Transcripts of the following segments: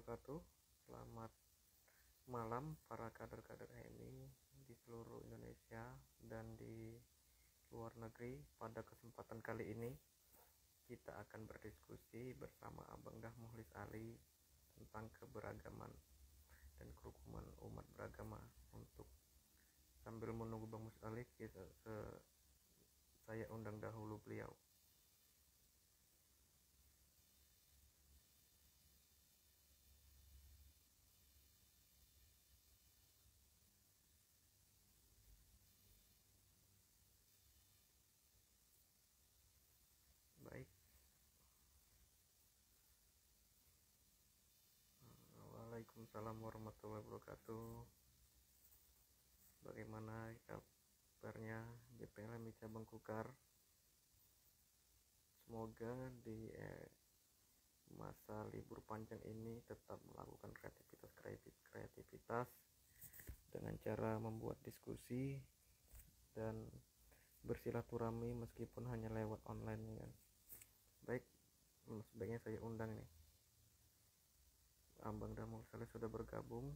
wabarakatuh. Selamat malam para kader-kader HMI di seluruh Indonesia dan di luar negeri. Pada kesempatan kali ini kita akan berdiskusi bersama Abang Dah Mukhlis Ali tentang keberagaman dan kerukunan umat beragama. Untuk sambil menunggu Bang Mukhlis Ali, saya undang dahulu beliau. Baik. Waalaikumsalam warahmatullahi wabarakatuh. Bagaimana kabarnya BPLM cabang Kukar? Semoga di masa libur panjang ini tetap melakukan kreativitas dengan cara membuat diskusi dan bersilaturahmi meskipun hanya lewat online kan. Baik, sebaiknya saya undang nih Abang Dah Mukhlis sudah bergabung.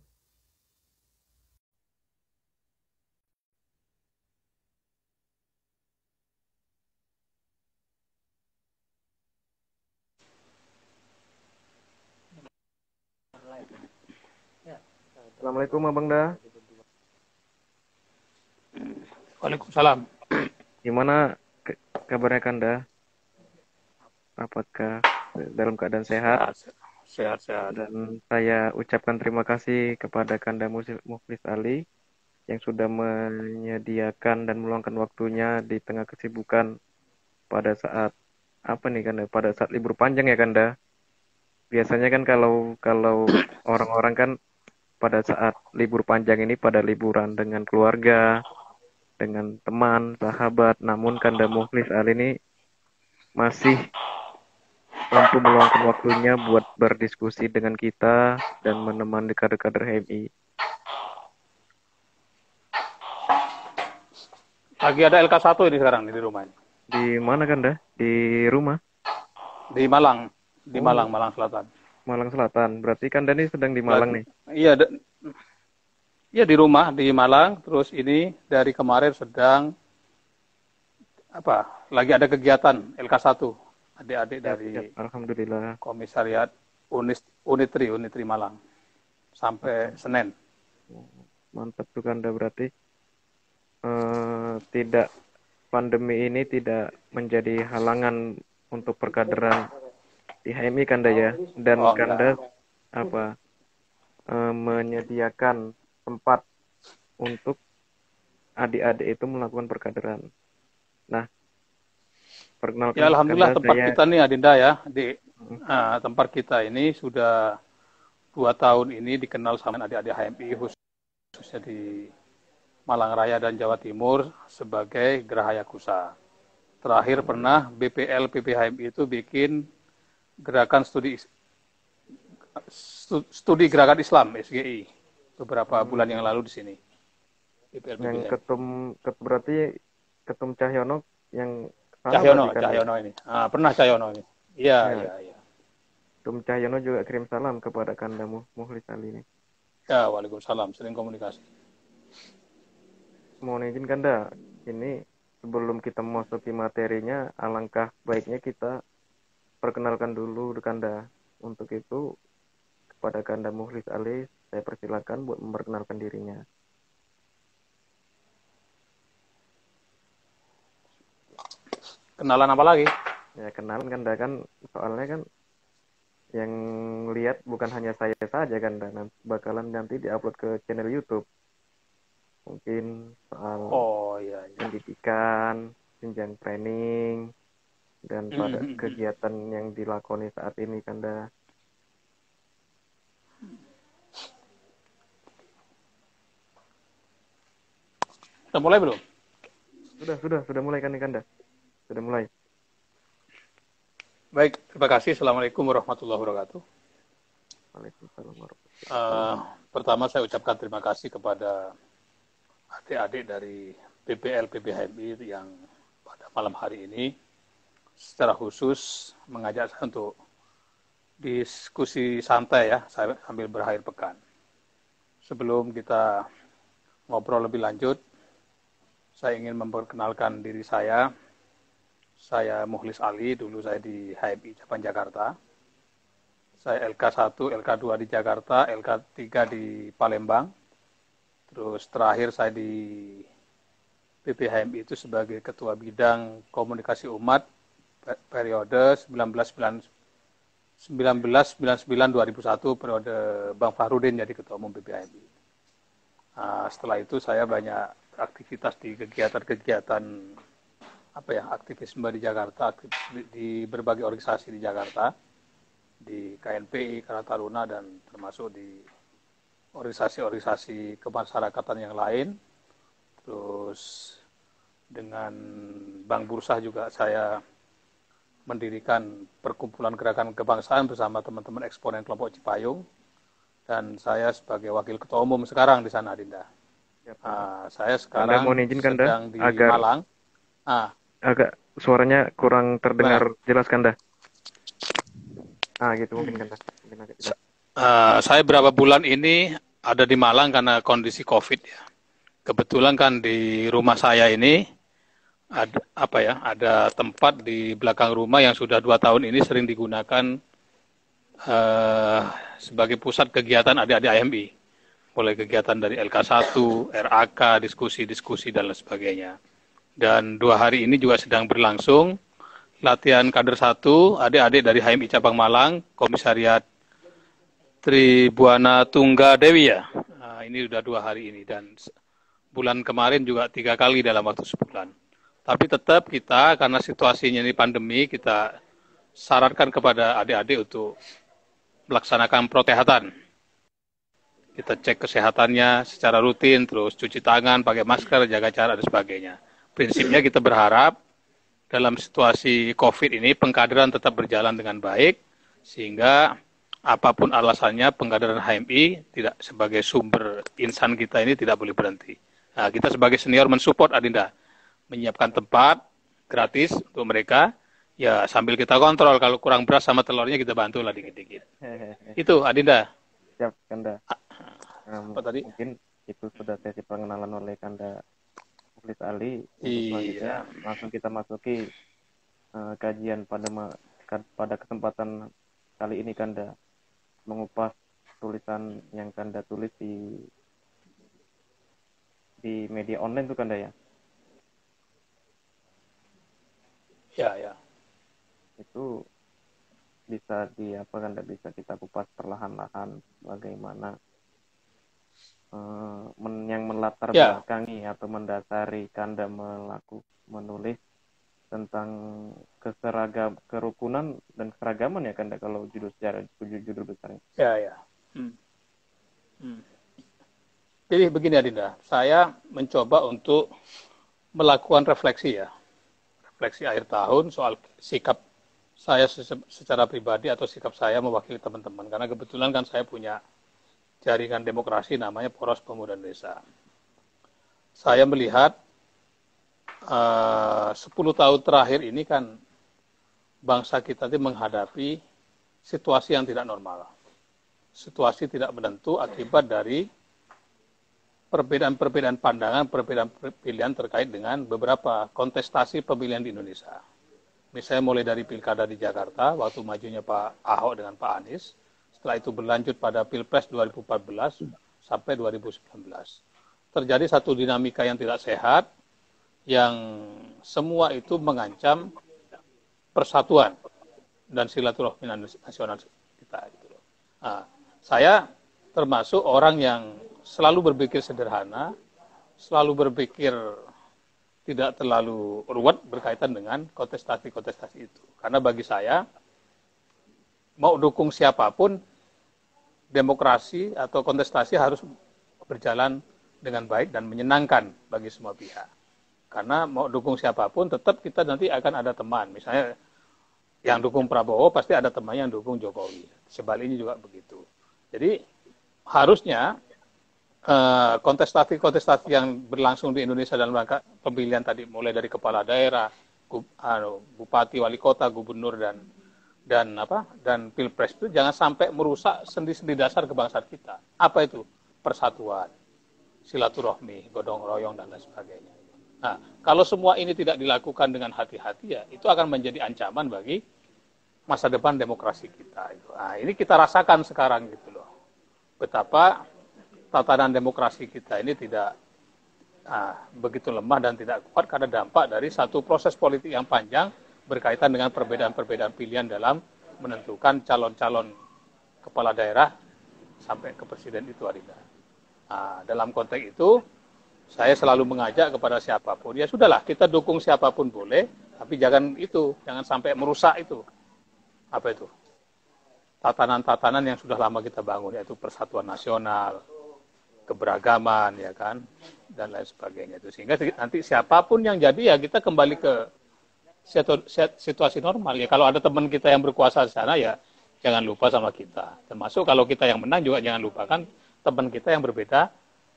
Assalamualaikum Abang Dah. Waalaikumsalam. Gimana kabarnya Kanda? Apakah dalam keadaan sehat? Sehat. Dan saya ucapkan terima kasih kepada Kanda Mukhlis Ali yang sudah menyediakan dan meluangkan waktunya di tengah kesibukan pada saat pada saat libur panjang ya Kanda. Biasanya kan kalau orang-orang kan pada saat libur panjang ini pada liburan dengan keluarga, dengan teman, sahabat. Namun Kanda Mukhlis Ali ini masih mampu meluangkan waktunya buat berdiskusi dengan kita dan menemani kader-kader HMI. Lagi ada LK1 ini sekarang di rumah. Di mana Kanda? Di rumah? Di Malang. Di Malang Selatan. Malang Selatan. Berarti Kanda ini sedang di Malang nih? Iya, di rumah di Malang. Terus ini dari kemarin sedang lagi ada kegiatan LK1. Adik-adik dari Alhamdulillah. Komisariat Unitri Malang sampai Senin. Mantap tuh Kanda, berarti tidak pandemi ini tidak menjadi halangan untuk perkaderan di HMI Kanda ya, dan Kanda menyediakan tempat untuk adik-adik itu melakukan perkaderan. Nah, perkenalkan ya alhamdulillah Kanda, tempat kita nih Adinda ya di tempat kita ini sudah 2 tahun ini dikenal sama adik-adik HMI khususnya di Malang Raya dan Jawa Timur sebagai Gerahaya Kusa. Terakhir pernah BPL PPHMI itu bikin gerakan studi gerakan Islam SGI beberapa bulan yang lalu di sini. BPL, yang berarti Ketum Cahyono yang Cahyono ini. Pernah Cahyono ini. Iya. Ketum Cahyono juga kirim salam kepada Kanda Mukhlis Ali ini. Ya, waalaikumsalam. Sering komunikasi. Mohon izin Kanda, ini sebelum kita memasuki materinya, alangkah baiknya kita perkenalkan dulu Kanda. Untuk itu, kepada Kanda Mukhlis Ali, saya persilakan buat memperkenalkan dirinya. Kenalan apa lagi? Ya, kenalan Kanda, kan soalnya kan yang lihat bukan hanya saya saja Kanda, bakalan nanti diupload ke channel YouTube. Mungkin soal pendidikan, jenjang training, dan pada kegiatan yang dilakoni saat ini Kanda. Sudah mulai belum? Sudah mulai kan Kanda? Sudah mulai. Baik, terima kasih. Assalamualaikum warahmatullahi wabarakatuh. Waalaikumsalam warahmatullahi wabarakatuh. Pertama saya ucapkan terima kasih kepada adik-adik dari BPL PPHMI yang pada malam hari ini secara khusus mengajak saya untuk diskusi santai ya, saya sambil berakhir pekan. Sebelum kita ngobrol lebih lanjut, saya ingin memperkenalkan diri saya. Saya Mukhlis Ali, dulu saya di HMI Cabang Jakarta. Saya LK1, LK2 di Jakarta, LK3 di Palembang. Terus terakhir saya di PPHMI itu sebagai Ketua Bidang Komunikasi Umat periode 1999-2001, periode Bang Fahrudin jadi Ketua Umum PPHMI. Setelah itu saya banyak aktivitas di kegiatan-kegiatan aktivisme di Jakarta, di berbagai organisasi di Jakarta, di KNPI, Karang Taruna, dan termasuk di organisasi-organisasi kemasyarakatan yang lain. Terus dengan Bank Bursa juga saya mendirikan perkumpulan gerakan kebangsaan bersama teman-teman eksponen kelompok Cipayung, dan saya sebagai wakil ketua umum sekarang di sana, Dinda. Saya sekarang sedang di Malang. Agak suaranya kurang terdengar jelas, Kanda. Gitu mungkin, Kanda. Saya berapa bulan ini ada di Malang karena kondisi COVID ya. Kebetulan kan di rumah saya ini ada tempat di belakang rumah yang sudah 2 tahun ini sering digunakan sebagai pusat kegiatan adik-adik HMI. Mulai kegiatan dari LK1, RAK, diskusi-diskusi dan lain sebagainya. Dan 2 hari ini juga sedang berlangsung latihan kader 1 adik-adik dari HMI Cabang Malang, Komisariat Tribuana Tunggadewi ya. Ini sudah 2 hari ini, dan bulan kemarin juga 3 kali dalam waktu sebulan. Tapi tetap kita, karena situasinya ini pandemi, kita sarankan kepada adik-adik untuk melaksanakan protehatan. Kita cek kesehatannya secara rutin, terus cuci tangan, pakai masker, jaga jarak, dan sebagainya. Prinsipnya kita berharap dalam situasi COVID ini pengkaderan tetap berjalan dengan baik, sehingga apapun alasannya pengkaderan HMI tidak sebagai sumber insan kita ini tidak boleh berhenti. Kita sebagai senior mensupport Adinda, menyiapkan tempat gratis untuk mereka, ya sambil kita kontrol kalau kurang beras sama telurnya kita bantu lah dikit-dikit. Itu Adinda. Siap, Kanda. Apa tadi? Mungkin itu sudah sesi pengenalan oleh Kanda Mukhlis Ali. Iya. Langsung kita masuki kajian pada kesempatan kali ini, Kanda, mengupas tulisan yang Kanda tulis di media online tuh, Kanda ya. Ya. Itu bisa Kanda, bisa kita kupas perlahan-lahan bagaimana yang melatar belakangi atau mendasari Kanda menulis tentang kerukunan dan keragaman ya, Kanda, kalau judul besarnya. Ya. Jadi begini Adinda, saya mencoba untuk melakukan refleksi akhir tahun soal sikap saya secara pribadi atau sikap saya mewakili teman-teman. Karena kebetulan kan saya punya jaringan demokrasi namanya Poros Pemuda Desa. Saya melihat 10 tahun terakhir ini kan bangsa kita ini menghadapi situasi yang tidak normal. Situasi tidak menentu akibat dari perbedaan pandangan, perbedaan pilihan terkait dengan beberapa kontestasi pemilihan di Indonesia. Misalnya mulai dari pilkada di Jakarta, waktu majunya Pak Ahok dengan Pak Anies, setelah itu berlanjut pada Pilpres 2014 sampai 2019. Terjadi satu dinamika yang tidak sehat, yang semua itu mengancam persatuan dan silaturahmi nasional kita. Saya termasuk orang yang selalu berpikir sederhana, selalu berpikir tidak terlalu ruwet berkaitan dengan kontestasi-kontestasi itu. Karena bagi saya, mau dukung siapapun, demokrasi atau kontestasi harus berjalan dengan baik dan menyenangkan bagi semua pihak. Karena mau dukung siapapun, tetap kita nanti akan ada teman. Misalnya, yang dukung Prabowo pasti ada temannya yang dukung Jokowi. Sebaliknya juga begitu. Jadi, harusnya kontestasi yang berlangsung di Indonesia dalam rangka pemilihan tadi, mulai dari kepala daerah, bupati, wali kota, gubernur, dan dan pilpres itu jangan sampai merusak sendi-sendi dasar kebangsaan kita. Apa itu? Persatuan, silaturahmi, gotong royong dan lain sebagainya. Nah, kalau semua ini tidak dilakukan dengan hati-hati, ya itu akan menjadi ancaman bagi masa depan demokrasi kita. Nah, ini kita rasakan sekarang gitu loh. Betapa tatanan demokrasi kita ini tidak begitu lemah dan tidak kuat karena dampak dari satu proses politik yang panjang berkaitan dengan perbedaan-perbedaan pilihan dalam menentukan calon-calon kepala daerah sampai ke presiden itu, Adinda. Dalam konteks itu, saya selalu mengajak kepada siapapun, ya sudahlah, kita dukung siapapun boleh, tapi jangan sampai merusak itu. Apa itu? Tatanan-tatanan yang sudah lama kita bangun, yaitu persatuan nasional, keberagaman, ya kan, dan lain sebagainya itu. Sehingga nanti siapapun yang jadi, ya kita kembali ke situasi normal. Ya kalau ada teman kita yang berkuasa di sana, ya jangan lupa sama kita. Termasuk kalau kita yang menang juga jangan lupakan teman kita yang berbeda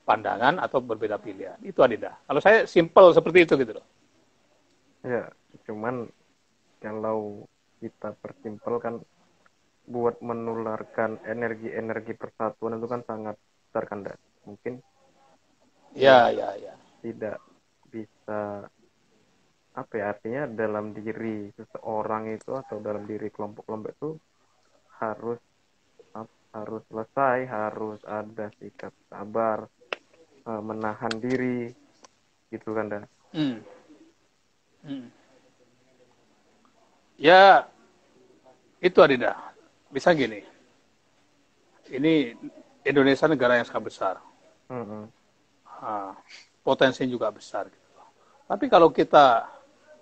pandangan atau berbeda pilihan. Itu, Adinda. Kalau saya simple seperti itu gitu loh. Ya, cuman kalau kita persimpel kan buat menularkan energi-energi persatuan itu kan sangat besar kan, mungkin ya tidak bisa artinya dalam diri seseorang itu atau dalam diri kelompok-kelompok itu harus selesai, harus ada sikap sabar, menahan diri gitu kan, Dan. Ya itu, Adinda, bisa gini, ini Indonesia negara yang sangat besar, potensinya juga besar gitu. Tapi kalau kita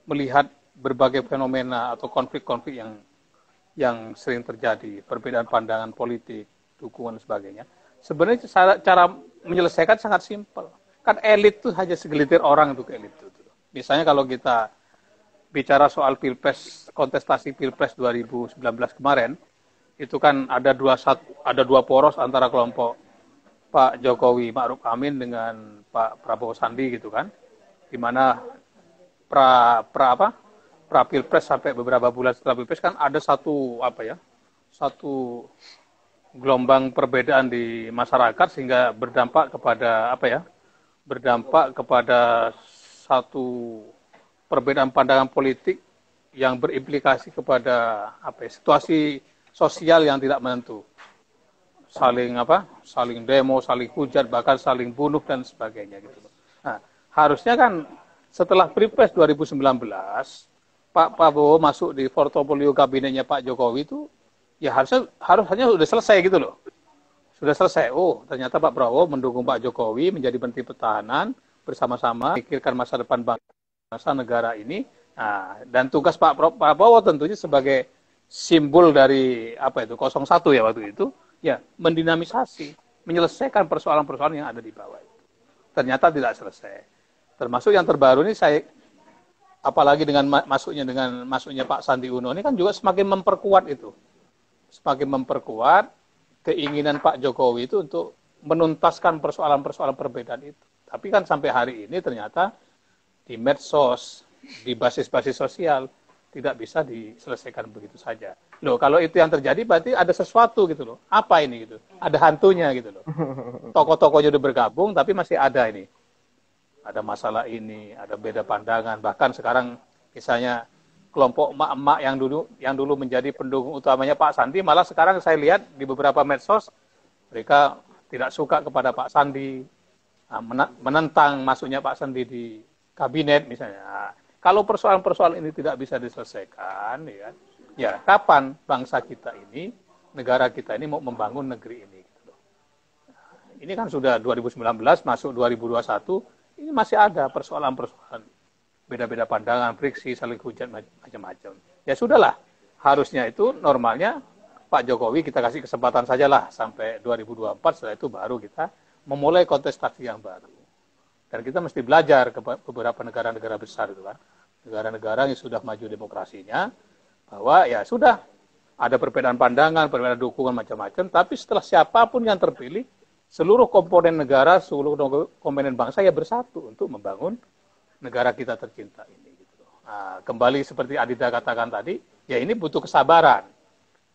melihat berbagai fenomena atau konflik-konflik yang sering terjadi, perbedaan pandangan politik, dukungan dan sebagainya, sebenarnya cara menyelesaikan sangat simpel. Kan elit itu hanya segelintir orang untuk elit itu. Misalnya kalau kita bicara soal pilpres, kontestasi pilpres 2019 kemarin, itu kan ada dua poros antara kelompok Pak Jokowi Ma'ruf Amin dengan Pak Prabowo Sandi gitu kan, di mana pra pilpres sampai beberapa bulan setelah pilpres kan ada satu gelombang perbedaan di masyarakat sehingga berdampak kepada satu perbedaan pandangan politik yang berimplikasi kepada situasi sosial yang tidak menentu, saling demo, saling hujat, bahkan saling bunuh dan sebagainya gitu. Nah, harusnya kan setelah Pilpres 2019 Pak Prabowo masuk di portofolio kabinetnya Pak Jokowi itu ya harusnya sudah selesai gitu loh. Sudah selesai. Oh, ternyata Pak Prabowo mendukung Pak Jokowi menjadi Menteri Pertahanan bersama-sama memikirkan masa depan bangsa negara ini. Nah, dan tugas Pak Prabowo tentunya sebagai simbol dari 01 ya waktu itu, ya mendinamisasi, menyelesaikan persoalan-persoalan yang ada di bawah itu. Ternyata tidak selesai. Termasuk yang terbaru ini apalagi dengan masuknya Pak Sandi Uno ini kan juga semakin memperkuat itu. Semakin memperkuat keinginan Pak Jokowi itu untuk menuntaskan persoalan-persoalan perbedaan itu. Tapi kan sampai hari ini ternyata di medsos, di basis-basis sosial tidak bisa diselesaikan begitu saja. Loh, kalau itu yang terjadi berarti ada sesuatu gitu loh. Apa ini gitu? Ada hantunya gitu loh. Tokoh-tokohnya udah bergabung tapi masih ada ini. Ada masalah ini, ada beda pandangan. Bahkan sekarang misalnya kelompok emak-emak yang dulu menjadi pendukung utamanya Pak Sandi, malah sekarang saya lihat di beberapa medsos mereka tidak suka kepada Pak Sandi, menentang masuknya Pak Sandi di kabinet misalnya. Nah, kalau persoalan-persoalan ini tidak bisa diselesaikan, ya kapan bangsa kita ini, negara kita ini mau membangun negeri ini? Ini kan sudah 2019 masuk 2021. Ini masih ada persoalan-persoalan beda-beda pandangan, friksi, saling hujat, macam-macam. Ya sudahlah, harusnya itu normalnya Pak Jokowi kita kasih kesempatan sajalah sampai 2024, setelah itu baru kita memulai kontestasi yang baru. Dan kita mesti belajar ke beberapa negara-negara besar itu kan, negara-negara yang sudah maju demokrasinya, bahwa ya sudah ada perbedaan pandangan, perbedaan dukungan macam-macam, tapi setelah siapapun yang terpilih, seluruh komponen negara, seluruh komponen bangsa ya bersatu untuk membangun negara kita tercinta ini. Gitu. Nah, kembali seperti Adinda katakan tadi, ya ini butuh kesabaran.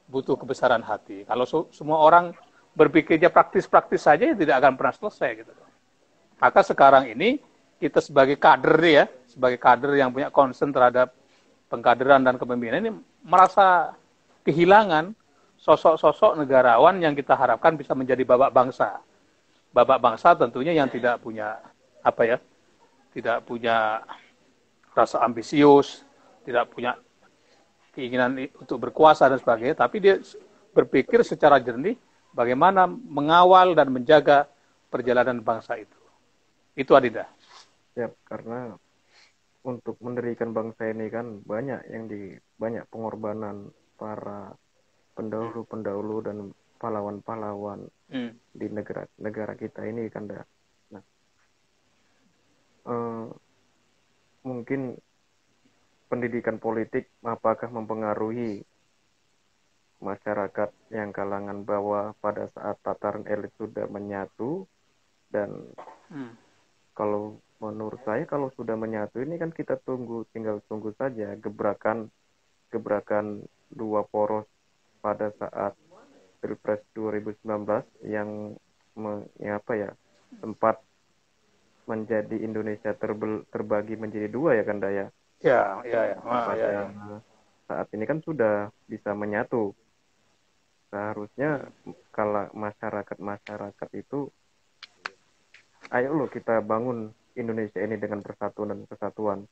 butuh kebesaran hati. Kalau semua orang berpikirnya praktis-praktis saja, ya tidak akan pernah selesai gitu. Maka sekarang ini kita sebagai kader ya, sebagai kader yang punya concern terhadap pengkaderan dan kepemimpinan ini merasa kehilangan sosok-sosok negarawan yang kita harapkan bisa menjadi babak bangsa. Babak bangsa tentunya yang tidak punya tidak punya rasa ambisius, tidak punya keinginan untuk berkuasa dan sebagainya, tapi dia berpikir secara jernih bagaimana mengawal dan menjaga perjalanan bangsa itu. Itu Adinda. Ya, karena untuk mendirikan bangsa ini kan banyak pengorbanan para pendahulu-pendahulu dan pahlawan-pahlawan di negara kita ini kan. Nah, mungkin pendidikan politik apakah mempengaruhi masyarakat yang kalangan bawah pada saat tataran elit sudah menyatu, dan kalau menurut saya kalau sudah menyatu ini kan kita tinggal tunggu saja gebrakan dua poros pada saat Pilpres 2019 yang sempat menjadi Indonesia terbagi menjadi dua ya kan Daya. Ya. Saat ini kan sudah bisa menyatu. Seharusnya kalau masyarakat itu, ayo loh kita bangun Indonesia ini dengan persatuan dan kesatuan.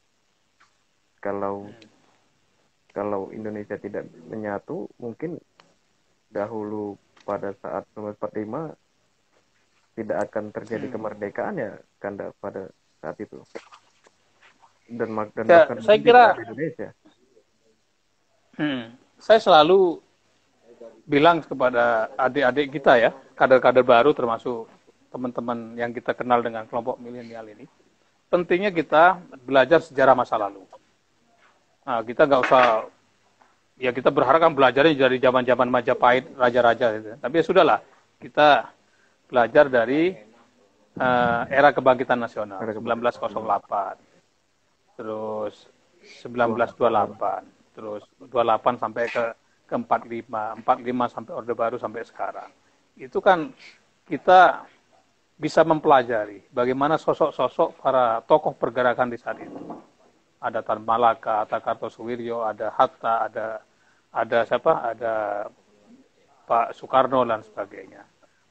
Kalau Indonesia tidak menyatu, mungkin dahulu pada saat 1945 tidak akan terjadi kemerdekaan ya Kanda pada saat itu. Dan bahkan saya kira di Indonesia. Saya selalu bilang kepada adik-adik kita ya, kader-kader baru termasuk teman-teman yang kita kenal dengan kelompok milenial ini, pentingnya kita belajar sejarah masa lalu. Nah, kita nggak usah, ya kita berharap kan belajarnya dari zaman-zaman Majapahit, raja-raja gitu. Tapi ya sudahlah, kita belajar dari era kebangkitan nasional, 1908, terus 1928, terus 28 sampai ke 45 sampai Orde Baru sampai sekarang. Itu kan kita bisa mempelajari bagaimana sosok-sosok para tokoh pergerakan di saat itu. Ada Tan Malaka, ada Kartosuwiryo, ada Hatta, ada siapa? Ada Pak Soekarno dan sebagainya.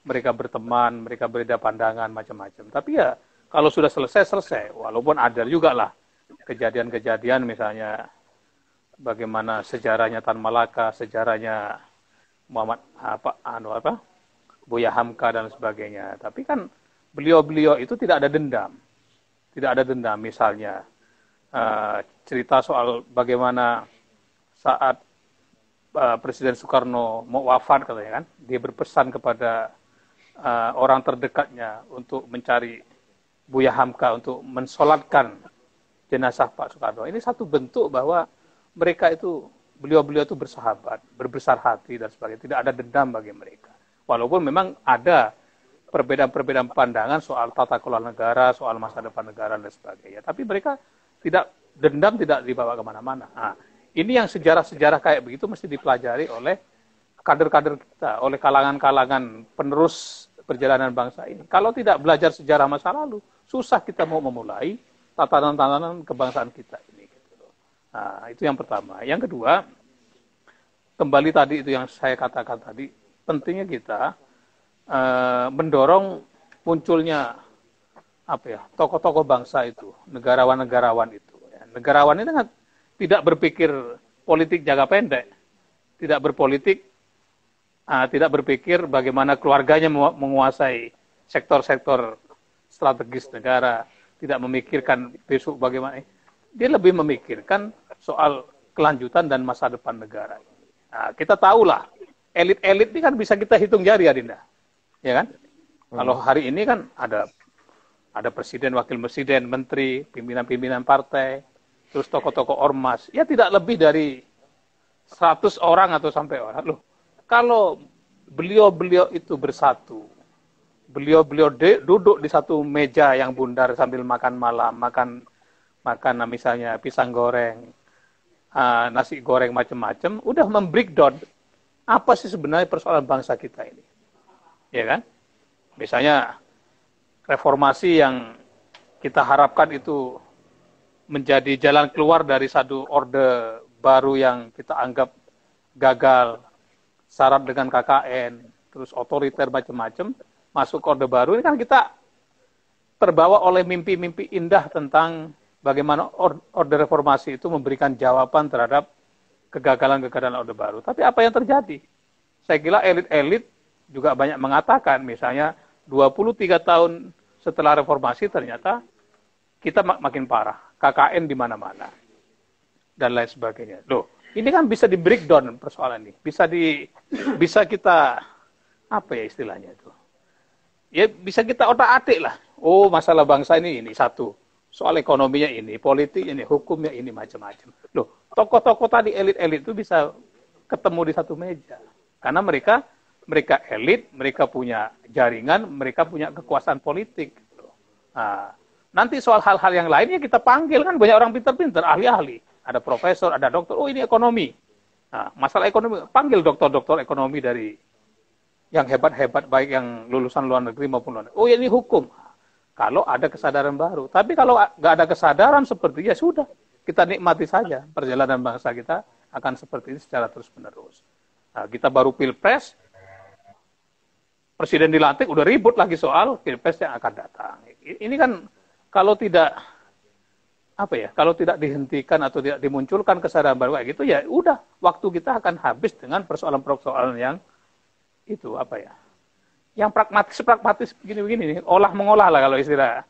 Mereka berteman, mereka berbeda pandangan macam-macam. Tapi ya kalau sudah selesai. Walaupun ada juga lah kejadian-kejadian misalnya bagaimana sejarahnya Tan Malaka, sejarahnya Muhammad Buya Hamka dan sebagainya. Tapi kan beliau-beliau itu tidak ada dendam. Tidak ada dendam. Misalnya cerita soal bagaimana saat Presiden Soekarno mau wafat katanya kan, dia berpesan kepada orang terdekatnya untuk mencari Buya Hamka untuk mensolatkan jenazah Pak Soekarno. Ini satu bentuk bahwa mereka itu, beliau-beliau itu bersahabat, berbesar hati dan sebagainya. Tidak ada dendam bagi mereka. Walaupun memang ada perbedaan-perbedaan pandangan soal tata kelola negara, soal masa depan negara dan sebagainya. Tapi mereka dendam tidak dibawa kemana-mana. Nah, ini yang sejarah-sejarah kayak begitu mesti dipelajari oleh kader-kader kita, oleh kalangan-kalangan penerus perjalanan bangsa ini. Kalau tidak belajar sejarah masa lalu, susah kita mau memulai tatanan-tatanan kebangsaan kita ini. Nah, itu yang pertama. Yang kedua, kembali tadi itu yang saya katakan tadi, pentingnya kita mendorong munculnya tokoh-tokoh bangsa itu, negarawan-negarawan itu. Negarawan ini kan tidak berpikir politik jangka pendek, tidak berpikir bagaimana keluarganya menguasai sektor-sektor strategis negara, tidak memikirkan besok bagaimana. Dia lebih memikirkan soal kelanjutan dan masa depan negara. Nah, kita tahulah, elit-elit ini kan bisa kita hitung jari, Adinda. Ya kan? Kalau hari ini kan ada presiden, wakil presiden, menteri, pimpinan-pimpinan partai, terus tokoh-tokoh ormas. Ya tidak lebih dari 100 orang atau sampai orang. Loh, kalau beliau-beliau itu bersatu, beliau-beliau duduk di satu meja yang bundar sambil makan malam, makan misalnya pisang goreng, nasi goreng macam-macam, udah membreakdown apa sih sebenarnya persoalan bangsa kita ini? Ya kan? Misalnya reformasi yang kita harapkan itu menjadi jalan keluar dari satu orde baru yang kita anggap gagal, syarat dengan KKN, terus otoriter macam-macam, masuk ke orde baru, ini kan kita terbawa oleh mimpi-mimpi indah tentang bagaimana orde reformasi itu memberikan jawaban terhadap kegagalan-kegagalan orde baru. Tapi apa yang terjadi? Saya kira elit-elit juga banyak mengatakan, misalnya 23 tahun setelah reformasi ternyata kita makin parah. KKN di mana-mana. Dan lain sebagainya. Loh, ini kan bisa di breakdown persoalan ini. Bisa kita, apa ya istilahnya itu? Ya bisa kita otak-atik lah. Oh, masalah bangsa ini satu. Soal ekonominya ini, politik ini, hukumnya ini, macam-macam. Loh, tokoh-tokoh tadi elit-elit itu bisa ketemu di satu meja. Karena mereka elit, mereka punya jaringan, mereka punya kekuasaan politik. Nah, nanti soal hal-hal yang lainnya kita panggil, kan banyak orang pintar-pintar, ahli-ahli. Ada profesor, ada dokter, oh ini ekonomi. Nah, masalah ekonomi, panggil dokter-dokter ekonomi dari yang hebat-hebat, baik yang lulusan luar negeri maupun luar negeri. Oh ini hukum. Kalau ada kesadaran baru. Tapi kalau nggak ada kesadaran seperti, ya sudah. Kita nikmati saja perjalanan bangsa kita akan seperti ini secara terus-menerus. Nah, kita baru pilpres, presiden dilantik, udah ribut lagi soal pilpres yang akan datang. Ini kan kalau tidak kalau tidak dihentikan atau tidak dimunculkan kesadaran baru kayak gitu, ya udah, waktu kita akan habis dengan persoalan-persoalan yang itu yang pragmatis begini-begini, olah-mengolah lah kalau istilah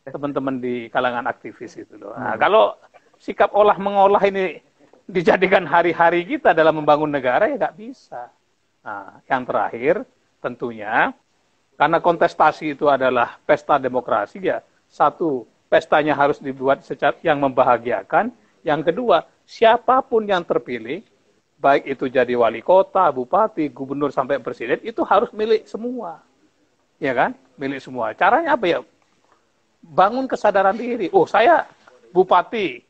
teman-teman di kalangan aktivis itu loh. Nah, kalau sikap olah-mengolah ini dijadikan hari-hari kita dalam membangun negara, ya nggak bisa. Nah, yang terakhir tentunya, karena kontestasi itu adalah pesta demokrasi, ya satu, pestanya harus dibuat secara yang membahagiakan. Yang kedua, siapapun yang terpilih, baik itu jadi wali kota, bupati, gubernur, sampai presiden, itu harus milik semua. Ya kan? Milik semua. Caranya apa ya? Bangun kesadaran diri. Oh, saya bupati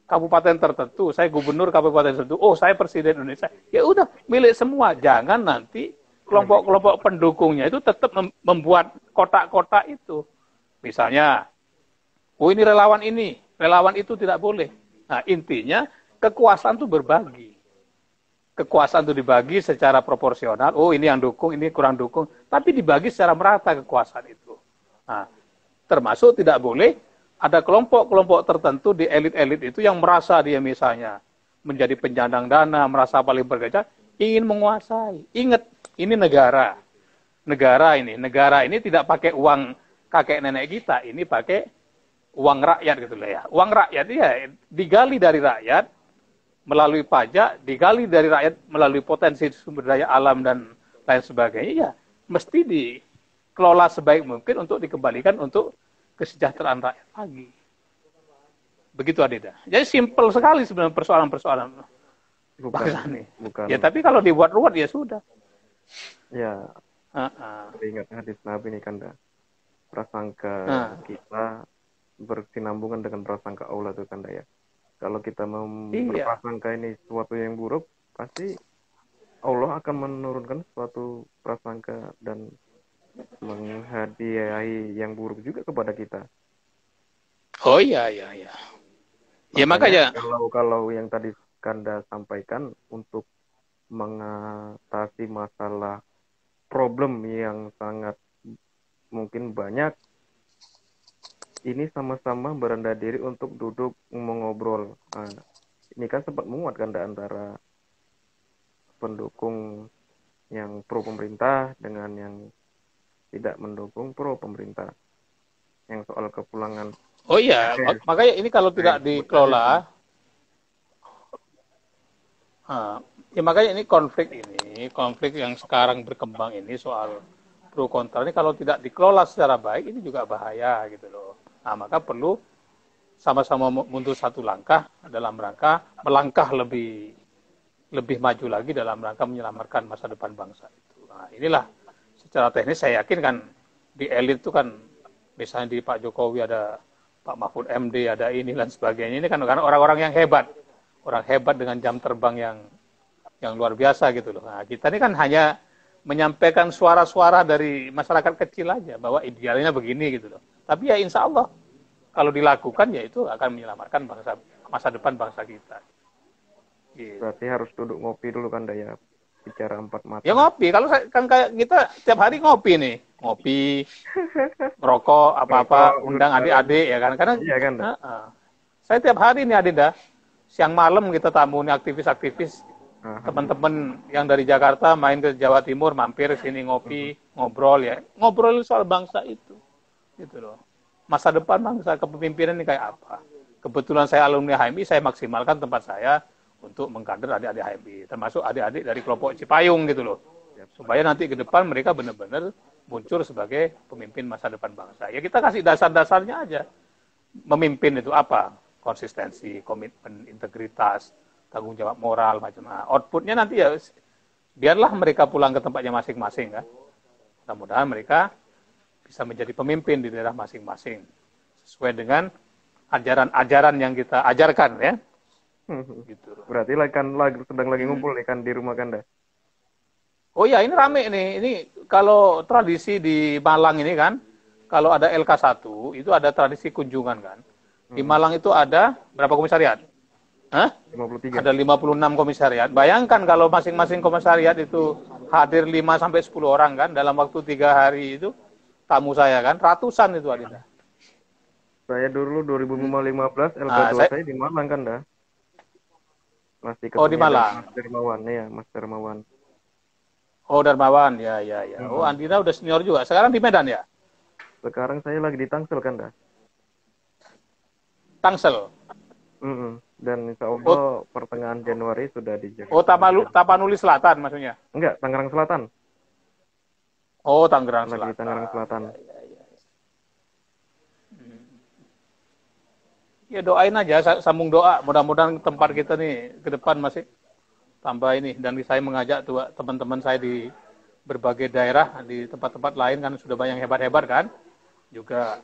kabupaten tertentu, saya gubernur kabupaten tertentu, oh, saya presiden Indonesia. Ya udah, milik semua. Jangan nanti kelompok-kelompok pendukungnya itu tetap membuat kotak-kotak itu. Misalnya, oh ini, relawan itu tidak boleh. Nah, intinya kekuasaan itu berbagi. Kekuasaan itu dibagi secara proporsional. Oh, ini yang dukung, ini kurang dukung. Tapi dibagi secara merata kekuasaan itu. Nah, termasuk tidak boleh ada kelompok-kelompok tertentu di elit-elit itu yang merasa dia misalnya menjadi penyandang dana, merasa paling bergajah, ingin menguasai. Ingat, ini negara. Negara ini tidak pakai uang kakek nenek kita, ini pakai uang rakyat gitu lah ya. Uang rakyat ya digali dari rakyat melalui pajak, digali dari rakyat melalui potensi sumber daya alam dan lain sebagainya, ya mesti dikelola sebaik mungkin untuk dikembalikan untuk kesejahteraan rakyat lagi. Begitu Adida. Jadi simpel sekali sebenarnya persoalan-persoalan bangsa ini. Ya tapi kalau dibuat ruwet ya sudah. Ya. Ingat hadis Nabi nih Kanda. Prasangka kita bersinambungan dengan prasangka Allah tuh Kanda ya. Kalau kita berprasangka ini sesuatu yang buruk, pasti Allah akan menurunkan suatu prasangka dan menghadiahi yang buruk juga kepada kita. Oh iya. Ya makanya kalau yang tadi Kanda sampaikan untuk mengatasi masalah problem yang sangat mungkin banyak, ini sama-sama berendah diri untuk duduk mengobrol. Nah, ini kan sempat menguat Kanda antara pendukung yang pro pemerintah dengan yang tidak mendukung pro pemerintah. Yang soal kepulangan. Oh iya, makanya ini kalau tidak dikelola, ya makanya ini konflik yang sekarang berkembang ini soal pro kontra ini kalau tidak dikelola secara baik ini juga bahaya gitu loh. Nah, maka perlu sama-sama mundur satu langkah dalam rangka melangkah lebih maju lagi dalam rangka menyelamatkan masa depan bangsa itu. Nah, inilah secara teknis saya yakin kan di elit itu kan misalnya di Pak Jokowi ada Pak Mahfud MD, ada ini dan sebagainya. Ini kan orang-orang yang hebat. Orang hebat dengan jam terbang yang yang luar biasa gitu loh. Nah, kita ini kan hanya menyampaikan suara-suara dari masyarakat kecil aja bahwa idealnya begini gitu loh. Tapi ya insya Allah kalau dilakukan ya itu akan menyelamatkan bangsa, masa depan bangsa kita. Gitu. Berarti harus duduk ngopi dulu kan, Daya, bicara empat mata. Ya ngopi, kalau kan kayak kita tiap hari ngopi nih, ngopi, merokok, apa-apa, undang adik-adik ya kan. Karena iya kan, saya tiap hari nih Adinda, siang malam kita tamu nih aktivis-aktivis, teman-teman yang dari Jakarta main ke Jawa Timur, mampir sini ngopi, ngobrol ya. Ngobrol soal bangsa itu. Gitu loh. Masa depan bangsa kepemimpinan ini kayak apa. Kebetulan saya alumni HMI, saya maksimalkan tempat saya untuk mengkader adik-adik HMI, termasuk adik-adik dari kelompok Cipayung gitu loh. Supaya nanti ke depan mereka benar-benar muncul sebagai pemimpin masa depan bangsa. Ya kita kasih dasar-dasarnya aja. Memimpin itu apa? Konsistensi, komitmen, integritas, tanggung jawab moral, macam-macam. Outputnya nanti ya biarlah mereka pulang ke tempatnya masing-masing kan. Mudah-mudahan mereka bisa menjadi pemimpin di daerah masing-masing sesuai dengan ajaran-ajaran yang kita ajarkan ya. Gitu. Berarti sedang lagi ngumpul nih kan di rumah Kanda. Oh ya, ini rame nih. Ini kalau tradisi di Malang ini kan, kalau ada LK1 itu ada tradisi kunjungan kan. Di Malang itu ada berapa komisariat? Hah? 53. Ada 56 komisariat. Bayangkan kalau masing-masing komisariat itu hadir 5 sampai 10 orang kan dalam waktu 3 hari itu tamu saya kan ratusan itu Adinda. Saya dulu 2015 LK2 saya di Malang kan dah. Masih di Malang. Mas Dermawan ya, Mas Dermawan. Oh, Darmawan, ya. Oh, Andina udah senior juga. Sekarang di Medan ya? Sekarang saya lagi di Tangsel kan dah. Tangsel. Dan insya Allah pertengahan Januari sudah di Jakarta. Oh, Tapanuli Selatan maksudnya? Enggak, Tangerang Selatan. Oh, Tangerang Selatan. Lagi Tangerang Selatan. Ya doain aja, sambung doa. Mudah-mudahan tempat kita nih ke depan masih tambah ini. Dan saya mengajak tuh teman-teman saya di berbagai daerah, di tempat-tempat lain kan sudah banyak hebat-hebat kan. Juga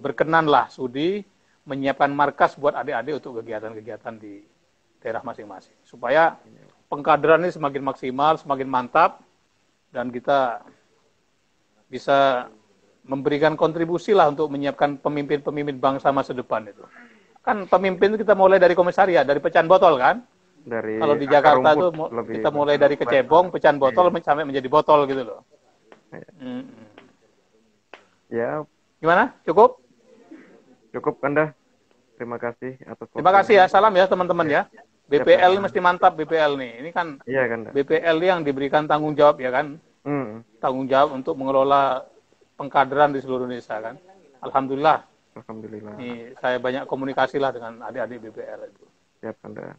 berkenanlah sudi menyiapkan markas buat adik-adik untuk kegiatan-kegiatan di daerah masing-masing. Supaya pengkaderan ini semakin maksimal, semakin mantap. Dan kita bisa memberikan kontribusi lah untuk menyiapkan pemimpin-pemimpin bangsa masa depan itu. Kan pemimpin kita mulai dari komisariat, dari pecahan botol kan? Kalau di Jakarta tuh kita mulai dari kecebong, pecahan botol sampai menjadi botol gitu loh. Ya. Gimana? Cukup? Cukup Kanda. Terima kasih atas waktu. Terima kasih ya, salam ya teman-teman ya. BPL ini mesti mantap BPL nih. Ini kan BPL yang diberikan tanggung jawab ya kan? Tanggung jawab untuk mengelola pengkaderan di seluruh Indonesia kan. Alhamdulillah. Ini saya banyak komunikasi lah dengan adik-adik BPL itu. Siap Kanda.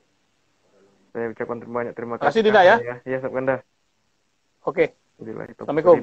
Saya ucapkan terima kasih. Terima kasih Dinda ya. Iya, siap Kanda. Oke. Assalamualaikum.